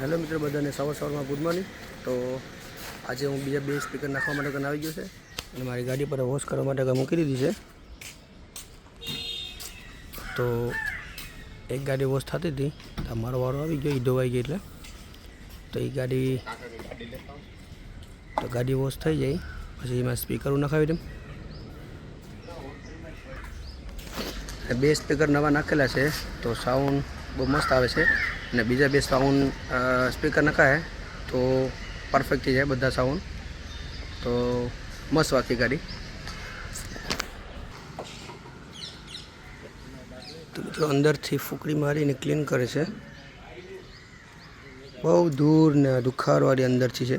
Hello મિત્રો બધાને સવારમાં ગુડ મોર્નિંગ। તો આજે હું બીજા બે સ્પીકર નાખવા માટે આવી ગયો છે અને મારી ગાડી પર વોશ કરવા માટે મૂકી દીધી છે। તો એક ગાડી વોશ થતી હતી તો મારો વારો આવી ગયો, એ ધોવાઈ ગઈ એટલે તો એ ગાડી વોશ થઈ જાય પછી એમાં સ્પીકરો નખાવી દઉં। બે સ્પીકર નવા નાખેલા છે તો સાઉન્ડ બહુ મસ્ત આવે છે અને બીજા બે સાઉન્ડ સ્પીકર નખાય તો પરફેક્ટ થઈ જાય બધા સાઉન્ડ, તો મસ્ત વાગતી ગાડી। તો મિત્રો અંદરથી ફૂકડી મારીને ક્લીન કરે છે, બહુ દૂર ને દુખારવાળી અંદરથી છે।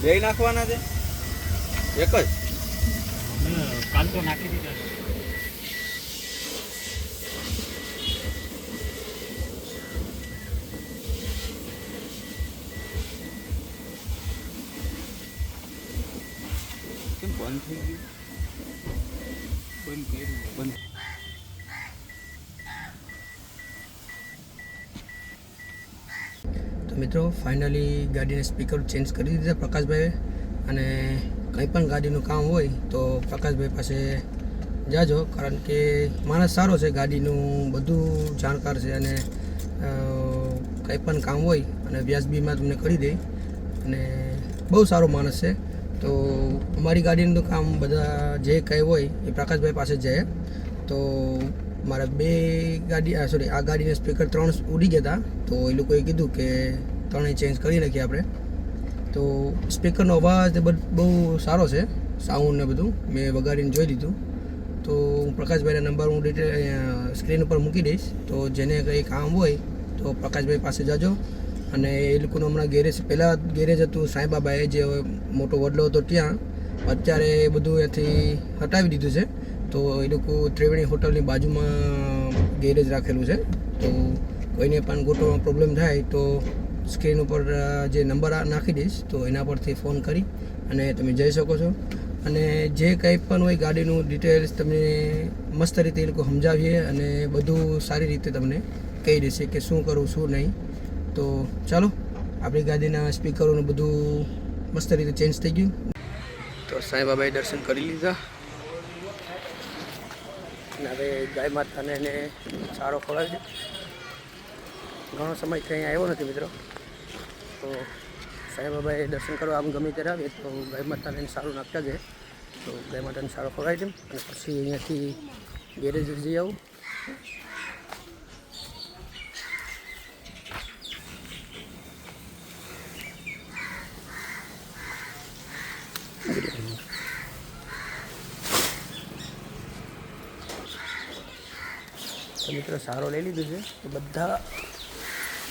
બે નાખવાના છે એક જ કાલ તો નાખી દીધા કેમ બંધ થઈ ગયું? બંધ કર્યું બંધ। તો મિત્રો ફાઇનલી ગાડીને સ્પીકર ચેન્જ કરી દીધા પ્રકાશભાઈએ, અને કંઈ પણ ગાડીનું કામ હોય તો પ્રકાશભાઈ પાસે જાજો, કારણ કે માણસ સારો છે, ગાડીનું બધું જાણકાર છે અને કંઈ પણ કામ હોય અને વ્યાજબીમાં તમને કરી દે અને બહુ સારો માણસ છે। તો અમારી ગાડીનું કામ બધા જે કંઈ હોય એ પ્રકાશભાઈ પાસે જાય। તો મારા બે ગાડી આ ગાડીના સ્પીકર 3 ઉડી ગયા હતા, તો એ લોકોએ કીધું કે 3 ચેન્જ કરી નાખીએ આપણે। તો સ્પીકરનો અવાજ બહુ સારો છે, સાઉન્ડ ને બધું મેં વગાડીને જોઈ લીધું। તો પ્રકાશભાઈના નંબર હું ડિટેલ સ્ક્રીન ઉપર મૂકી દઈશ, તો જેને કંઈ કામ હોય તો પ્રકાશભાઈ પાસે જાજો। અને એ લોકોનું હમણાં ગેરેજ, પહેલાં ગેરેજ હતું સાંઈબાબાએ જે મોટો વડલો હતો ત્યાં, અત્યારે એ બધું ત્યાંથી હટાવી દીધું છે। તો એ લોકો ત્રિવેણી હોટલની બાજુમાં ગેરેજ રાખેલું છે। તો કોઈને પણ ગોટોમાં પ્રોબ્લેમ થાય તો સ્ક્રીન ઉપર જે નંબર નાખી દઈશ, તો એના પરથી ફોન કરી અને તમે જઈ શકો છો। અને જે કંઈ પણ હોય ગાડીનું ડિટેલ્સ તમને મસ્ત રીતે એ લોકો સમજાવીએ અને બધું સારી રીતે તમને કહી દેશે કે શું કરવું શું નહીં। તો ચાલો, આપણી ગાડીના સ્પીકરોનું બધું મસ્ત રીતે ચેન્જ થઈ ગયું। તો સાંઈબાબાએ દર્શન કરી લીધા અને હવે ગાય માતાને એને સારો ખવડાવે છે। ઘણો સમય કંઈ આવ્યો નથી મિત્રો, તો સાંઈબાબાએ દર્શન કરવા આમ ગમે ત્યારે આવે તો ગાય માતાને સારું નાખતા જાય, તો ગાય માતાને સારો ખવડાવી દઉં અને પછી અહીંયાથી ગેરેજ જઈ આવું। તો મિત્રો સારો લઈ લીધું છે, તો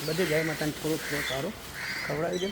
બધી ગાય માતાને થોડો સારો ખવડાવી દે।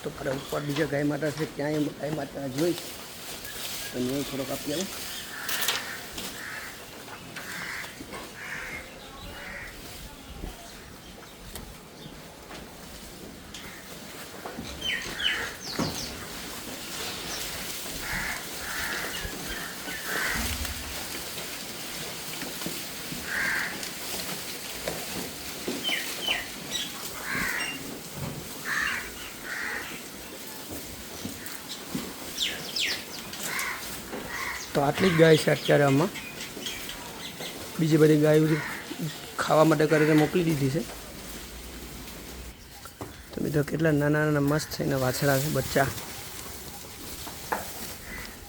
તો આપણે ઉપર બીજા ગાય માતા છે ત્યાં ગાય માતા જોઈશ તો ન્યાય થોડોક આપી આવું। તો આટલી જ ગાય છે અત્યારે આમાં, બીજી બધી ગાયો ખાવા માટે કરીને મોકલી દીધી છે। મિત્રો કેટલા નાના નાના મસ્ત થઈને વાછડા છે બચ્ચા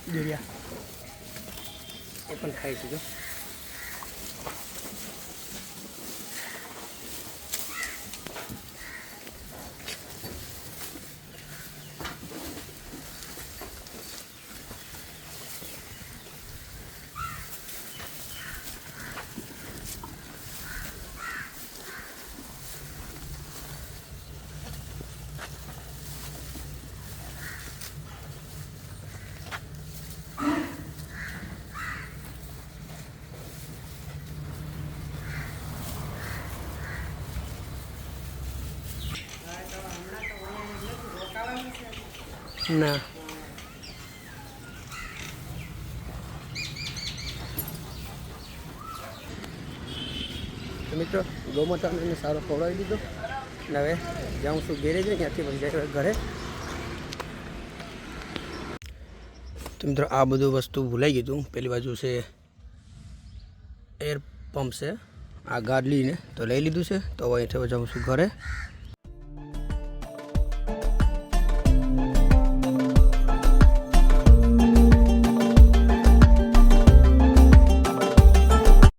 દુરિયા એ પણ ખાઈ છે જો ના તો મિત્રો ગૌમાતાને એને સારો ખવડાવી દીધો અને હવે જાઉં છું ઘેરે જઈ ત્યાંથી પછી જાય ઘરે તો મિત્રો આ બધું વસ્તુ ભૂલાઈ ગયું હતું પેલી બાજુ છે એર પંપ છે આ ગાર્ડ લઈને તો લઈ લીધું છે તો હવે અહીંથી જાઉં છું ઘરે